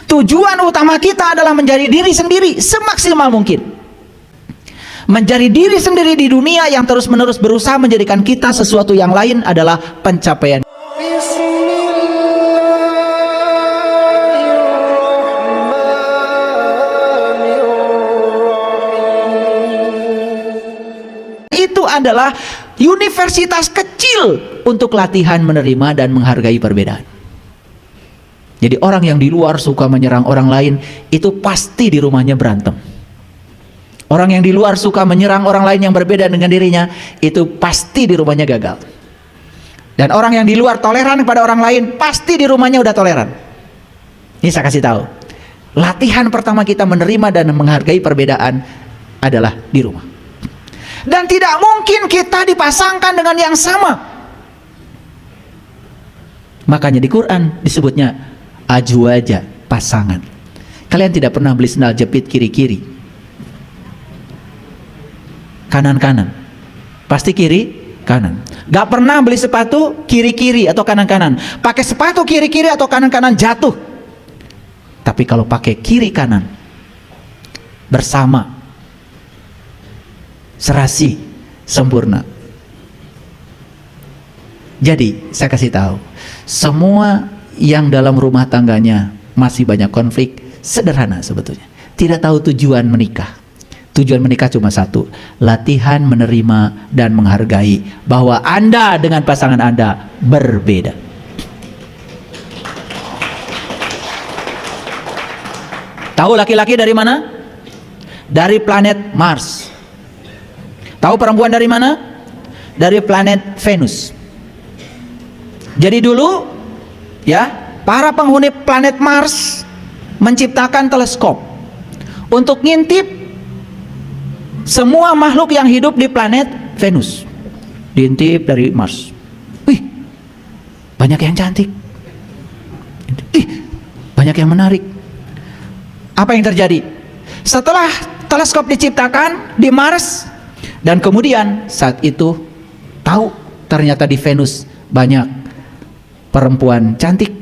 Tujuan utama kita adalah menjadi diri sendiri semaksimal mungkin. Menjadi diri sendiri di dunia yang terus-menerus berusaha menjadikan kita sesuatu yang lain adalah pencapaian. Itu adalah universitas kecil untuk latihan menerima dan menghargai perbedaan. Jadi orang yang di luar suka menyerang orang lain, itu pasti di rumahnya berantem. Orang yang di luar suka menyerang orang lain yang berbeda dengan dirinya, itu pasti di rumahnya gagal. Dan orang yang di luar toleran kepada orang lain, pasti di rumahnya udah toleran. Ini saya kasih tahu. Latihan pertama kita menerima dan menghargai perbedaan adalah di rumah. Dan tidak mungkin kita dipasangkan dengan yang sama. Makanya di Quran disebutnya azwaja, pasangan. Kalian tidak pernah beli sendal jepit kiri-kiri, kanan-kanan, pasti kiri-kanan. Gak pernah beli sepatu kiri-kiri atau kanan-kanan. Pakai sepatu kiri-kiri atau kanan-kanan jatuh. Tapi kalau pakai kiri-kanan bersama, serasi, sempurna. Jadi saya kasih tahu, semua yang dalam rumah tangganya masih banyak konflik, sederhana sebetulnya. Tidak tahu tujuan menikah. Tujuan menikah cuma satu, latihan menerima dan menghargai bahwa Anda dengan pasangan Anda berbeda. Tahu laki-laki dari mana? Dari planet Mars. Tahu perempuan dari mana? Dari planet Venus. Jadi dulu ya, para penghuni planet Mars menciptakan teleskop untuk ngintip semua makhluk yang hidup di planet Venus. Diintip dari Mars. Wih, banyak yang cantik. Ih, banyak yang menarik. Apa yang terjadi? Setelah teleskop diciptakan di Mars, dan kemudian saat itu tahu ternyata di Venus banyak perempuan cantik,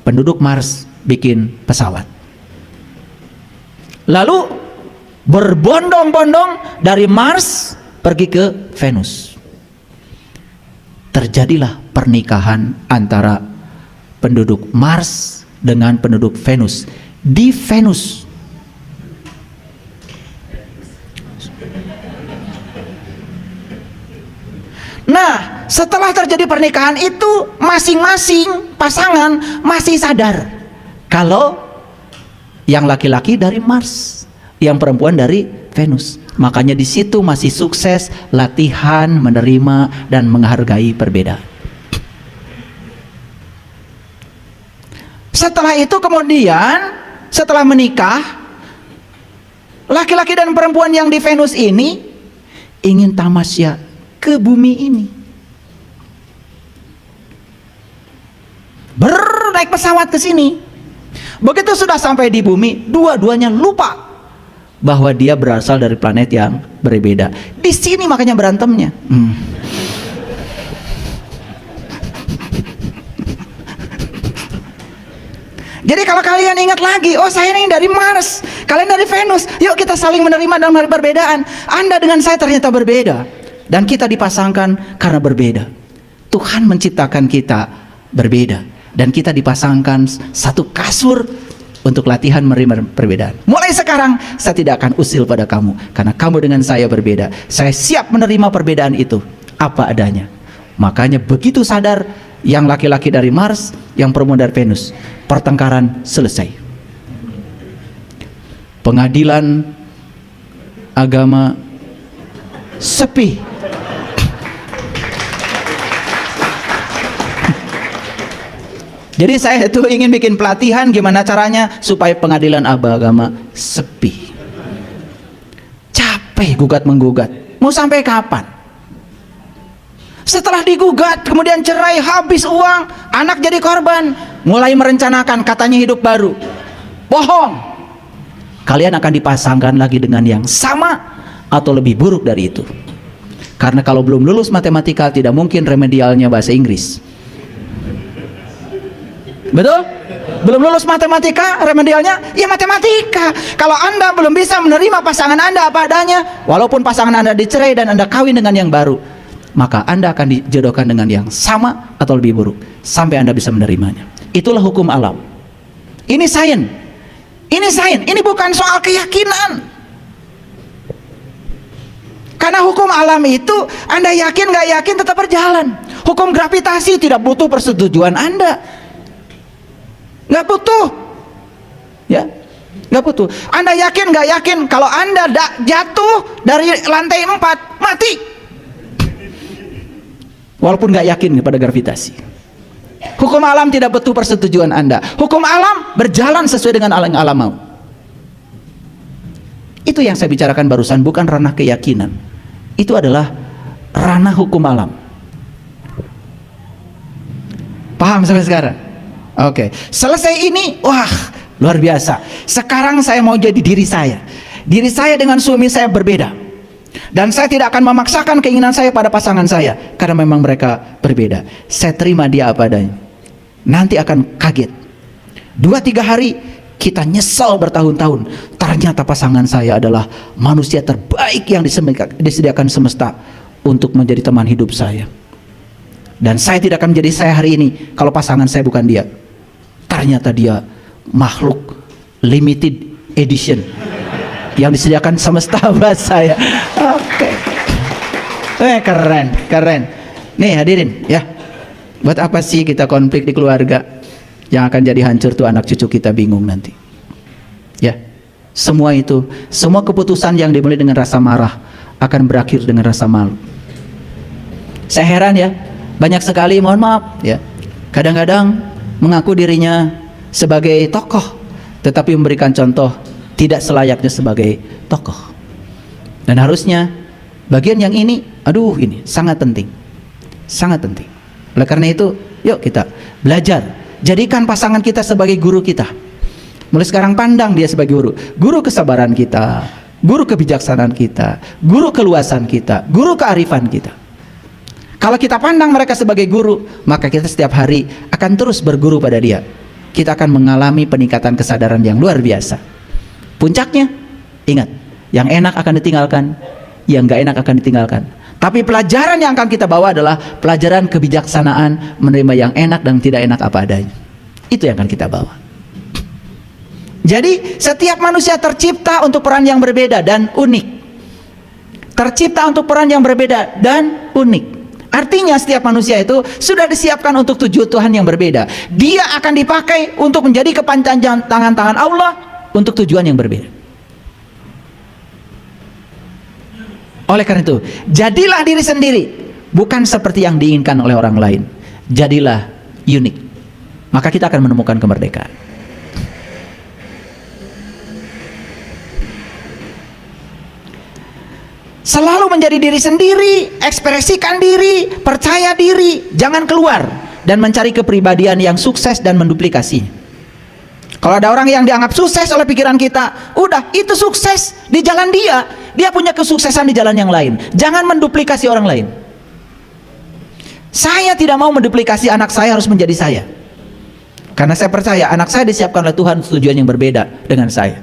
penduduk Mars bikin pesawat. Lalu berbondong-bondong dari Mars pergi ke Venus. Terjadilah pernikahan antara penduduk Mars dengan penduduk Venus di Venus. Nah, setelah terjadi pernikahan itu, masing-masing pasangan masih sadar kalau yang laki-laki dari Mars, yang perempuan dari Venus. Makanya di situ masih sukses latihan menerima dan menghargai perbedaan. Setelah itu kemudian, setelah menikah, laki-laki dan perempuan yang di Venus ini ingin tamasya ke bumi ini. Naik pesawat ke sini. Begitu sudah sampai di bumi, dua-duanya lupa bahwa dia berasal dari planet yang berbeda. Di sini makanya berantemnya. Jadi kalau kalian ingat lagi, oh saya ini dari Mars, kalian dari Venus, yuk kita saling menerima dan menghargai perbedaan. Anda dengan saya ternyata berbeda. Dan kita dipasangkan karena berbeda. Tuhan menciptakan kita berbeda. Dan kita dipasangkan satu kasur untuk latihan menerima perbedaan. Mulai sekarang saya tidak akan usil pada kamu, karena kamu dengan saya berbeda. Saya siap menerima perbedaan itu apa adanya. Makanya begitu sadar yang laki-laki dari Mars, yang perempuan dari Venus, pertengkaran selesai. Pengadilan agama sepi. Jadi saya itu ingin bikin pelatihan gimana caranya supaya pengadilan agama sepi. Capek gugat-menggugat. Mau sampai kapan? Setelah digugat, kemudian cerai, habis uang, anak jadi korban, mulai merencanakan katanya hidup baru. Bohong. Kalian akan dipasangkan lagi dengan yang sama atau lebih buruk dari itu. Karena kalau belum lulus matematika, tidak mungkin remedialnya bahasa Inggris. Betul? Belum lulus matematika, remedialnya ya matematika. Kalau Anda belum bisa menerima pasangan Anda apa adanya, walaupun pasangan Anda dicerai dan Anda kawin dengan yang baru, maka Anda akan dijodohkan dengan yang sama atau lebih buruk sampai Anda bisa menerimanya. Itulah hukum alam. Ini sains. Ini sains. Ini bukan soal keyakinan. Karena hukum alam itu Anda yakin nggak yakin tetap berjalan. Hukum gravitasi tidak butuh persetujuan Anda. Nggak butuh, ya, nggak butuh. Anda yakin nggak yakin kalau Anda jatuh dari lantai 4 mati, walaupun nggak yakin kepada gravitasi. Hukum alam tidak butuh persetujuan Anda. Hukum alam berjalan sesuai dengan yang alam mau. Itu yang saya bicarakan barusan, bukan ranah keyakinan. Itu adalah ranah hukum alam. Paham sampai sekarang? Oke, selesai ini, wah luar biasa. Sekarang saya mau jadi diri saya. Diri saya dengan suami saya berbeda. Dan saya tidak akan memaksakan keinginan saya pada pasangan saya, karena memang mereka berbeda. Saya terima dia apa adanya. Nanti akan kaget. 2-3 hari kita nyesal bertahun-tahun. Ternyata pasangan saya adalah manusia terbaik yang disediakan semesta untuk menjadi teman hidup saya. Dan saya tidak akan menjadi saya hari ini kalau pasangan saya bukan dia. Ternyata dia makhluk limited edition yang disediakan semesta buat saya. Oke. Keren, keren. Nih hadirin ya. Buat apa sih kita konflik di keluarga? Yang akan jadi hancur tuh anak cucu kita bingung nanti. Ya. Semua itu, semua keputusan yang dimulai dengan rasa marah akan berakhir dengan rasa malu. Saya heran ya, banyak sekali, mohon maaf ya, kadang-kadang mengaku dirinya sebagai tokoh, tetapi memberikan contoh tidak selayaknya sebagai tokoh. Dan harusnya bagian yang ini, aduh ini sangat penting, sangat penting. Oleh karena itu, yuk kita belajar, jadikan pasangan kita sebagai guru kita. Mulai sekarang pandang dia sebagai guru kesabaran kita, guru kebijaksanaan kita, guru keluasan kita, guru kearifan kita. Kalau kita pandang mereka sebagai guru, maka kita setiap hari akan terus berguru pada dia. Kita akan mengalami peningkatan kesadaran yang luar biasa. Puncaknya, ingat, yang enak akan ditinggalkan, yang gak enak akan ditinggalkan. Tapi pelajaran yang akan kita bawa adalah pelajaran kebijaksanaan, menerima yang enak dan tidak enak apa adanya. Itu yang akan kita bawa. Jadi setiap manusia tercipta untuk peran yang berbeda dan unik. Tercipta untuk peran yang berbeda dan unik. Artinya setiap manusia itu sudah disiapkan untuk tujuan Tuhan yang berbeda. Dia akan dipakai untuk menjadi kepanjangan tangan Allah untuk tujuan yang berbeda. Oleh karena itu, jadilah diri sendiri, bukan seperti yang diinginkan oleh orang lain. Jadilah unik. Maka kita akan menemukan kemerdekaan. Selalu menjadi diri sendiri, ekspresikan diri, percaya diri, jangan keluar dan mencari kepribadian yang sukses dan menduplikasi. Kalau ada orang yang dianggap sukses oleh pikiran kita, udah itu sukses di jalan dia, dia punya kesuksesan di jalan yang lain. Jangan menduplikasi orang lain. Saya tidak mau menduplikasi anak saya harus menjadi saya, karena saya percaya anak saya disiapkan oleh Tuhan tujuan yang berbeda dengan saya.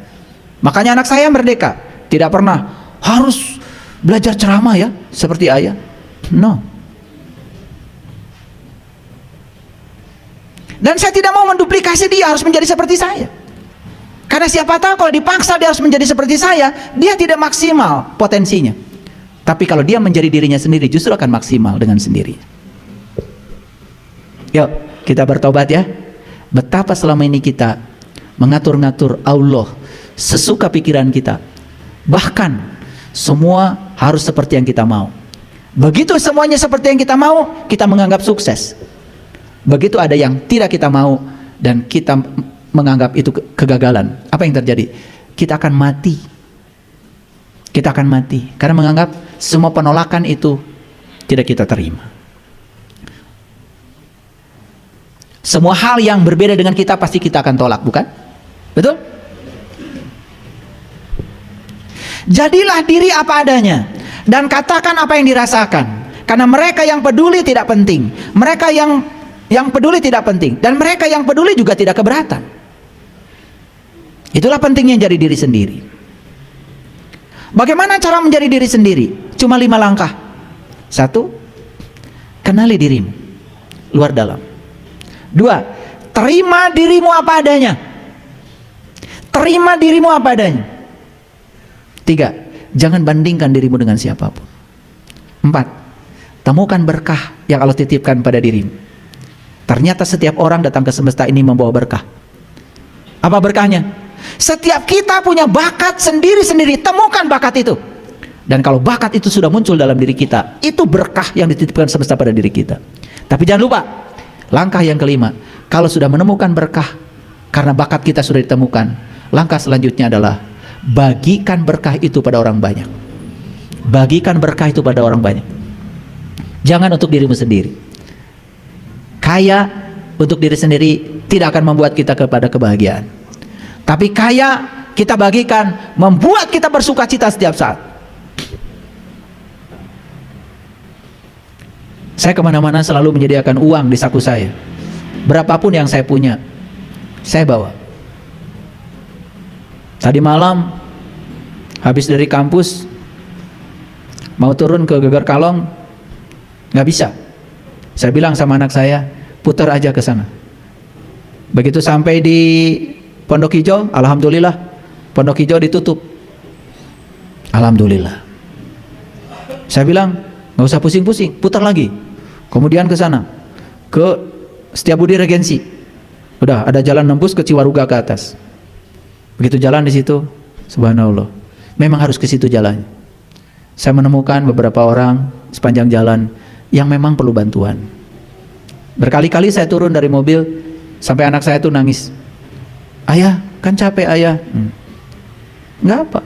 Makanya anak saya merdeka, tidak pernah harus belajar ceramah ya seperti ayah. No. Dan saya tidak mau menduplikasi dia harus menjadi seperti saya, karena siapa tahu kalau dipaksa dia harus menjadi seperti saya, dia tidak maksimal potensinya. Tapi kalau dia menjadi dirinya sendiri, justru akan maksimal dengan sendirinya. Yuk kita bertobat ya. Betapa selama ini kita mengatur-ngatur Allah sesuka pikiran kita, bahkan semua harus seperti yang kita mau. Begitu semuanya seperti yang kita mau, kita menganggap sukses. Begitu ada yang tidak kita mau dan kita menganggap itu kegagalan, apa yang terjadi? Kita akan mati. Kita akan mati karena menganggap semua penolakan itu tidak kita terima. Semua hal yang berbeda dengan kita pasti kita akan tolak, bukan? Betul? Jadilah diri apa adanya dan katakan apa yang dirasakan. Karena mereka yang peduli tidak penting. Mereka yang yang peduli tidak penting, dan mereka yang peduli juga tidak keberatan. Itulah pentingnya jadi diri sendiri. Bagaimana cara menjadi diri sendiri? Cuma 5 langkah. 1, kenali dirimu luar dalam. 2, terima dirimu apa adanya. Terima dirimu apa adanya. 3, jangan bandingkan dirimu dengan siapapun. 4, temukan berkah yang Allah titipkan pada dirimu. Ternyata setiap orang datang ke semesta ini membawa berkah. Apa berkahnya? Setiap kita punya bakat sendiri-sendiri. Temukan bakat itu. Dan kalau bakat itu sudah muncul dalam diri kita, itu berkah yang dititipkan semesta pada diri kita. Tapi jangan lupa, langkah yang kelima, kalau sudah menemukan berkah karena bakat kita sudah ditemukan, langkah selanjutnya adalah bagikan berkah itu pada orang banyak. Bagikan berkah itu pada orang banyak. Jangan untuk dirimu sendiri. Kaya untuk diri sendiri tidak akan membuat kita kepada kebahagiaan. Tapi kaya kita bagikan membuat kita bersuka cita setiap saat. Saya kemana-mana selalu menyediakan uang di saku saya. Berapapun yang saya punya, saya bawa. Tadi malam habis dari kampus, mau turun ke Geger Kalong, nggak bisa. Saya bilang sama anak saya, putar aja ke sana. Begitu sampai di Pondok Hijau, alhamdulillah Pondok Hijau ditutup. Alhamdulillah. Saya bilang, nggak usah pusing-pusing, putar lagi. Kemudian ke sana, ke Setiabudi Regensi. Udah ada jalan nembus ke Ciwaruga ke atas. Begitu jalan di situ, subhanallah, memang harus ke situ jalan. Saya menemukan beberapa orang sepanjang jalan yang memang perlu bantuan. Berkali-kali saya turun dari mobil, sampai anak saya tuh nangis. Ayah, kan capek ayah. Nggak apa.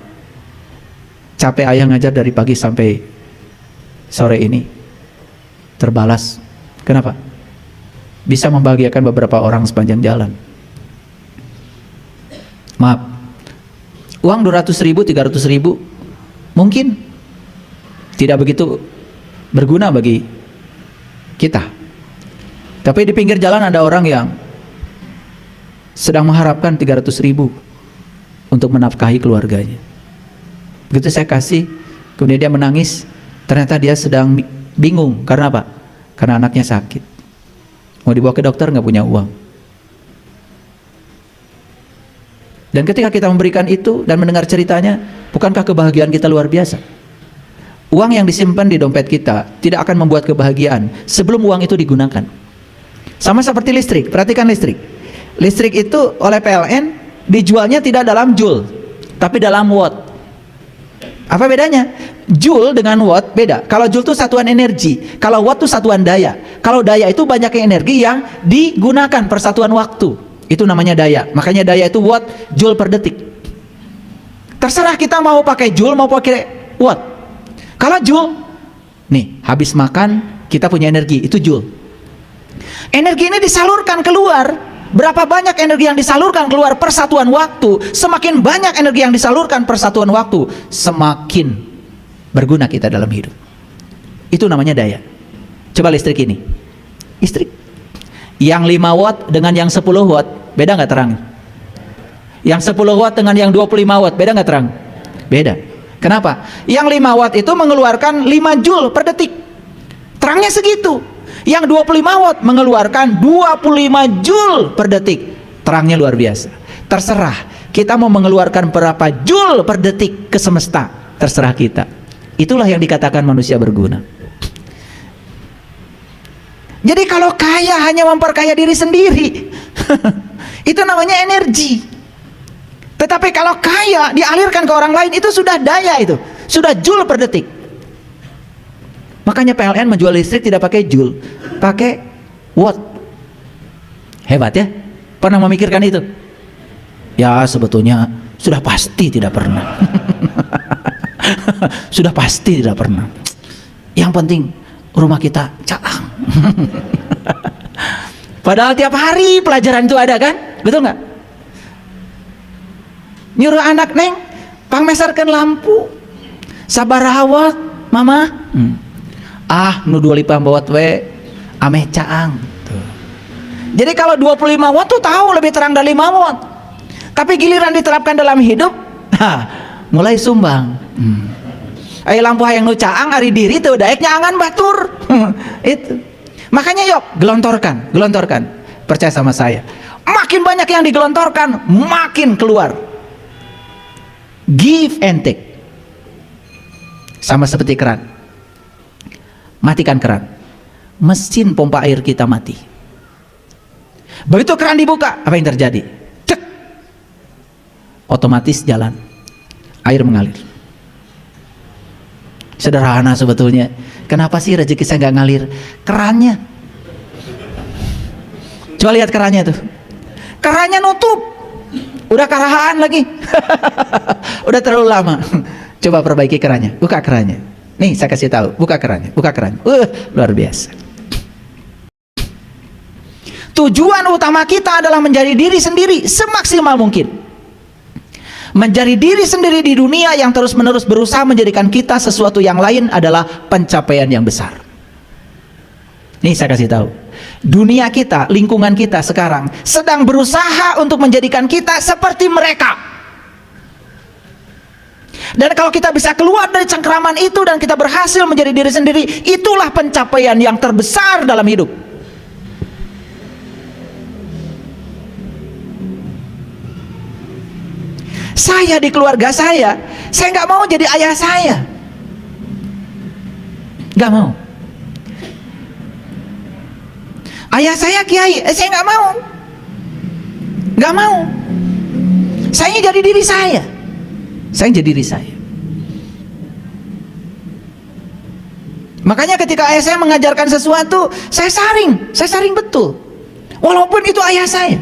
Capek ayah ngajar dari pagi sampai sore ini. Terbalas. Kenapa? Bisa membahagiakan beberapa orang sepanjang jalan. Maaf, uang 200.000, 300.000 mungkin tidak begitu berguna bagi kita. Tapi di pinggir jalan ada orang yang sedang mengharapkan 300.000 untuk menafkahi keluarganya. Begitu saya kasih, kemudian dia menangis. Ternyata dia sedang bingung. Karena apa? Karena anaknya sakit. Mau dibawa ke dokter, nggak punya uang. Dan ketika kita memberikan itu dan mendengar ceritanya, bukankah kebahagiaan kita luar biasa? Uang yang disimpan di dompet kita tidak akan membuat kebahagiaan sebelum uang itu digunakan. Sama seperti listrik. Perhatikan listrik. Listrik itu oleh PLN dijualnya tidak dalam joule, tapi dalam watt. Apa bedanya? Joule dengan watt beda. Kalau joule itu satuan energi, kalau watt itu satuan daya. Kalau daya itu banyak energi yang digunakan per satuan waktu. Itu namanya daya. Makanya daya itu watt, joule per detik. Terserah kita mau pakai joule, mau pakai watt. Kalau joule, nih habis makan kita punya energi, itu joule. Energi ini disalurkan keluar. Berapa banyak energi yang disalurkan keluar per satuan waktu, semakin banyak energi yang disalurkan per satuan waktu, semakin berguna kita dalam hidup. Itu namanya daya. Coba listrik ini. Listrik. Yang 5 watt dengan yang 10 watt, beda nggak terang? Yang 10 watt dengan yang 25 watt, beda nggak terang? Beda. Kenapa? Yang 5 watt itu mengeluarkan 5 joule per detik. Terangnya segitu. Yang 25 watt mengeluarkan 25 joule per detik. Terangnya luar biasa. Terserah kita mau mengeluarkan berapa joule per detik ke semesta, terserah kita. Itulah yang dikatakan manusia berguna. Jadi kalau kaya hanya memperkaya diri sendiri, itu namanya energi. Tetapi kalau kaya dialirkan ke orang lain, itu sudah daya, itu sudah joule per detik. Makanya PLN menjual listrik tidak pakai joule, pakai watt. Hebat ya? Pernah memikirkan itu? Ya sebetulnya sudah pasti tidak pernah. Sudah pasti tidak pernah. Yang penting rumah kita caang. Padahal tiap hari pelajaran itu ada kan? Betul nggak? Nyuruh anak, neng pangmesarkan lampu sabarawat mama. Nu 25 bawat we ameh caang tuh. Jadi kalau 25 watt tuh tahu lebih terang dari 5 watt. Tapi giliran diterapkan dalam hidup, mulai sumbang. Ayo lampu hayang nu caang ari diri teu daeknya angan batur. Itu. Makanya yuk gelontorkan. Percaya sama saya. Makin banyak yang digelontorkan, makin keluar. Give and take. Sama seperti keran. Matikan keran. Mesin pompa air kita mati. Begitu keran dibuka, apa yang terjadi? Cek. Otomatis jalan. Air mengalir. Sederhana sebetulnya. Kenapa sih rezeki saya nggak ngalir? Kerannya. Coba lihat kerannya tuh. Kerannya nutup. Udah karahaan lagi. Udah terlalu lama. Coba perbaiki kerannya. Buka kerannya. Nih saya kasih tahu. Buka kerannya. Luar biasa. Tujuan utama kita adalah menjadi diri sendiri semaksimal mungkin. Menjadi diri sendiri di dunia yang terus-menerus berusaha menjadikan kita sesuatu yang lain adalah pencapaian yang besar. Nih saya kasih tahu. Dunia kita, lingkungan kita sekarang sedang berusaha untuk menjadikan kita seperti mereka. Dan kalau kita bisa keluar dari cengkeraman itu dan kita berhasil menjadi diri sendiri, itulah pencapaian yang terbesar dalam hidup. Saya di keluarga saya nggak mau jadi ayah saya, nggak mau. Ayah saya kiai, saya nggak mau. Saya jadi diri saya, Makanya ketika ayah saya mengajarkan sesuatu, saya saring betul, walaupun itu ayah saya.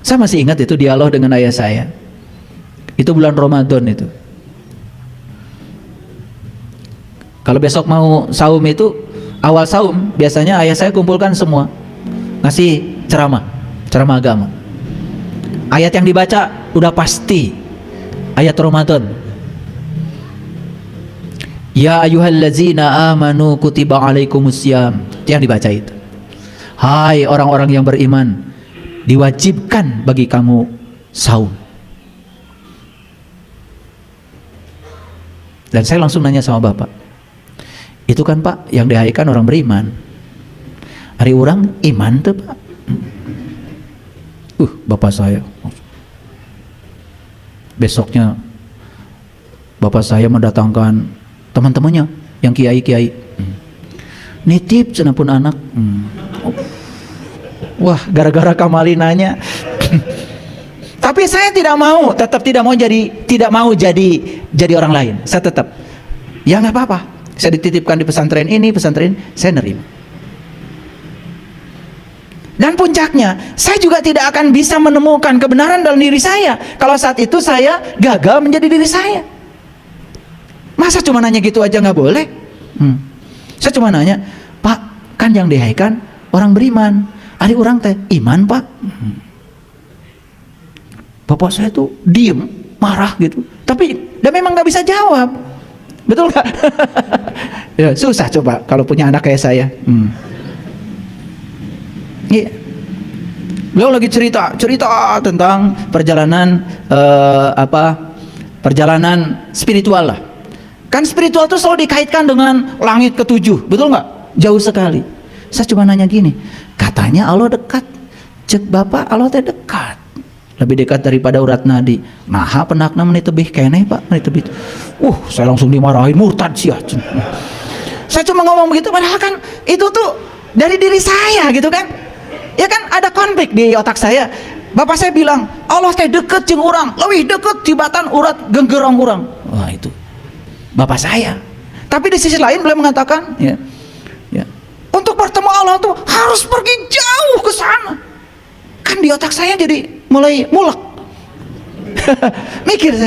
Saya masih ingat itu dialog dengan ayah saya. Itu bulan Ramadan itu. Kalau besok mau saum itu, awal saum biasanya ayah saya kumpulkan semua, ngasih ceramah agama. Ayat yang dibaca udah pasti ayat Ramadan. Ya ayyuhallazina amanu kutiba alaikumusiyam. Itu yang dibaca itu. Hai orang-orang yang beriman, diwajibkan bagi kamu saum. Dan saya langsung nanya sama bapak, itu kan pak yang dihaikan orang beriman, hari orang iman tuh pak. Bapak saya besoknya bapak saya mendatangkan teman-temannya yang kiai-kiai, nitip cenapun anak. Wah, gara-gara Kamali nanya. Tapi saya tetap tidak mau jadi orang lain. Saya tetap, ya nggak apa-apa. Saya dititipkan di pesantren ini, saya nerima. Dan puncaknya, saya juga tidak akan bisa menemukan kebenaran dalam diri saya kalau saat itu saya gagal menjadi diri saya. Masa cuma nanya gitu aja nggak boleh? Saya cuma nanya, Pak, kan yang dihaikan orang beriman. Hari orang teh iman pak. Bapak saya tuh diem, marah gitu. Tapi dia memang nggak bisa jawab, betul nggak? Ya, susah coba kalau punya anak kayak saya. Iya. Beliau lagi cerita tentang perjalanan perjalanan spiritual lah. Kan spiritual tuh selalu dikaitkan dengan langit ketujuh, betul nggak? Jauh sekali. Saya cuma nanya gini, katanya Allah dekat. Cek bapak, Allah teh dekat, lebih dekat daripada urat nadi. Nah, penakna menit tebih keneh pak, menit tebih. Saya langsung dimarahin, murtad sih. Saya cuma ngomong begitu, padahal kan itu tuh dari diri saya gitu kan. Ya kan ada konflik di otak saya. Bapak saya bilang, Allah teh deket jeung urang, lebih deket tibatan urat genggerong urang. Wah itu bapak saya. Tapi di sisi lain beliau mengatakan, ya, untuk bertemu Allah tuh harus pergi jauh ke sana. Kan di otak saya jadi mulai mulek. Mikir.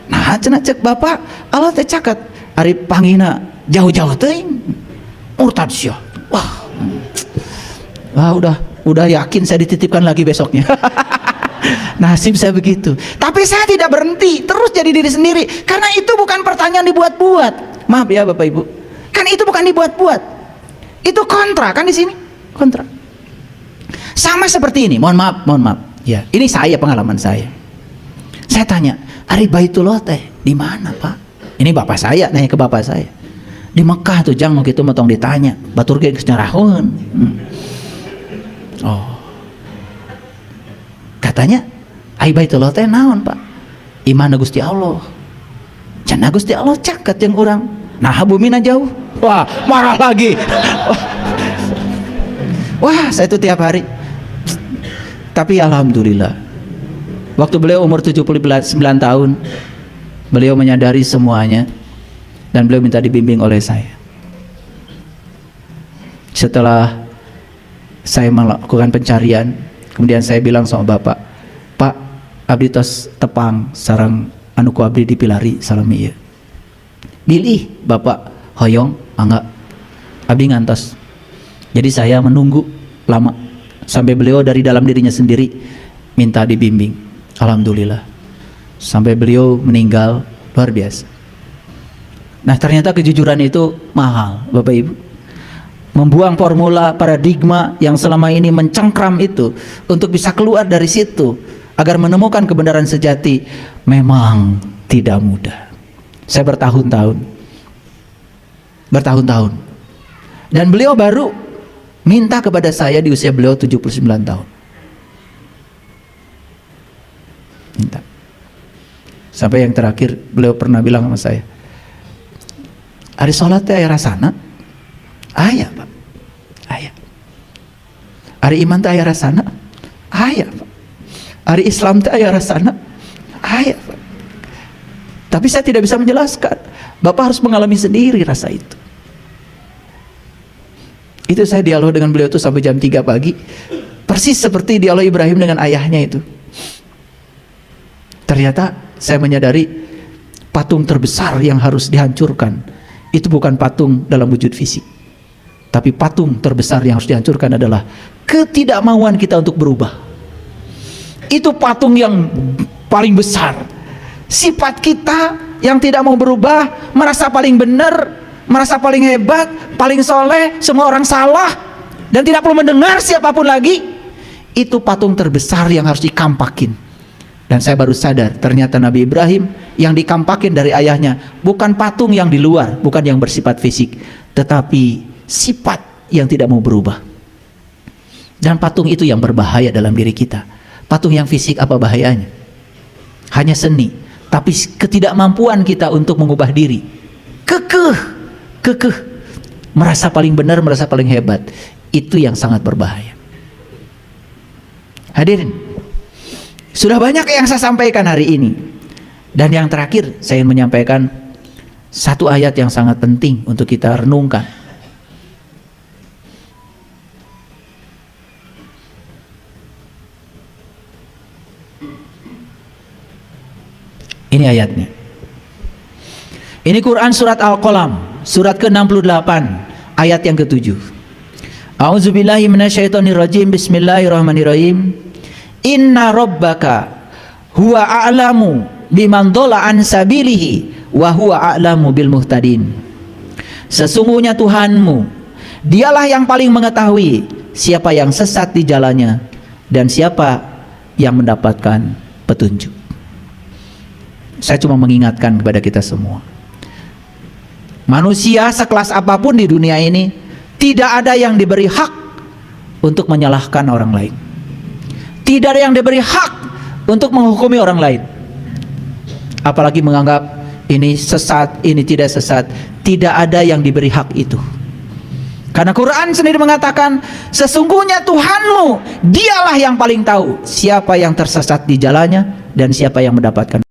Nah, cenah cek bapak, Allah teh caket ari pangina jauh-jauh teuing. Murtad sia. Wah, udah yakin saya dititipkan lagi besoknya. Nasib saya begitu. Tapi saya tidak berhenti, terus jadi diri sendiri. Karena itu bukan pertanyaan dibuat-buat. Maaf ya Bapak Ibu. Kan itu bukan dibuat-buat. Itu kontra kan di sini? Kontra. Sama seperti ini. Mohon maaf. Ya, ini pengalaman saya. Saya tanya, "Ari Baitullah teh di mana, Pak?" Ini bapak saya, nanya ke bapak saya. "Di Mekah tuh, Jang, gitu motong ditanya. Batur ge geus nyarahun." Oh. Katanya, "Ai Baitullah teh naon, Pak?" "Iman Gusti Allah." "Cenah Gusti Allah caket jeung urang." "Nah, bumina jauh." Wah, marah lagi. Wah, saya itu tiap hari. Tapi alhamdulillah, waktu beliau umur 79 tahun, beliau menyadari semuanya dan beliau minta dibimbing oleh saya. Setelah saya melakukan pencarian, kemudian saya bilang sama bapak, "Pak, abdi tos tepang sareng anu ku abdi dipilari salami ieu." "Bilih bapak hoyong mangga." Abdi ngantos. Jadi saya menunggu lama sampai beliau dari dalam dirinya sendiri minta dibimbing. Alhamdulillah, sampai beliau meninggal. Luar biasa. Nah, ternyata kejujuran itu mahal Bapak Ibu. Membuang formula paradigma yang selama ini mencengkram itu, untuk bisa keluar dari situ agar menemukan kebenaran sejati, memang tidak mudah. Saya bertahun-tahun, dan beliau baru minta kepada saya di usia beliau 79 tahun. Minta. Sampai yang terakhir beliau pernah bilang sama saya, "Ari sholat teh aya rasana?" "Aya, Pak." "Aya." "Ari iman teh aya rasana?" "Aya, Pak." "Ari Islam teh aya rasana?" "Aya, Pak." Tapi saya tidak bisa menjelaskan. Bapak harus mengalami sendiri rasa itu. Itu saya dialog dengan beliau itu sampai jam 3 pagi. Persis seperti dialog Ibrahim dengan ayahnya itu. Ternyata saya menyadari patung terbesar yang harus dihancurkan itu bukan patung dalam wujud fisik. Tapi patung terbesar yang harus dihancurkan adalah ketidakmauan kita untuk berubah. Itu patung yang paling besar. Sifat kita yang tidak mau berubah, merasa paling benar, merasa paling hebat, paling soleh, semua orang salah, dan tidak perlu mendengar siapapun lagi. Itu patung terbesar yang harus dikampakin. Dan saya baru sadar, ternyata Nabi Ibrahim yang dikampakin dari ayahnya bukan patung yang di luar, bukan yang bersifat fisik, tetapi sifat yang tidak mau berubah. Dan patung itu yang berbahaya dalam diri kita. Patung yang fisik apa bahayanya? Hanya seni, tapi ketidakmampuan kita untuk mengubah diri. Kekeh, merasa paling benar, merasa paling hebat, itu yang sangat berbahaya. Hadirin, sudah banyak yang saya sampaikan hari ini, dan yang terakhir saya ingin menyampaikan satu ayat yang sangat penting untuk kita renungkan. Ini ayatnya. Ini Quran surat Al-Qalam, surat ke-68, ayat yang ke-7. A'udzubillahi minasyaitonirrajim. Bismillahirrahmanirrahim. Inna rabbaka huwa a'lamu biman dhalla an sabilihi wa huwa a'lamu bil muhtadin. Sesungguhnya Tuhanmu, dialah yang paling mengetahui siapa yang sesat di jalannya dan siapa yang mendapatkan petunjuk. Saya cuma mengingatkan kepada kita semua, manusia sekelas apapun di dunia ini, tidak ada yang diberi hak untuk menyalahkan orang lain. Tidak ada yang diberi hak untuk menghukumi orang lain, apalagi menganggap ini sesat, ini tidak sesat. Tidak ada yang diberi hak itu. Karena Quran sendiri mengatakan, sesungguhnya Tuhanmu, dialah yang paling tahu siapa yang tersesat di jalannya dan siapa yang mendapatkan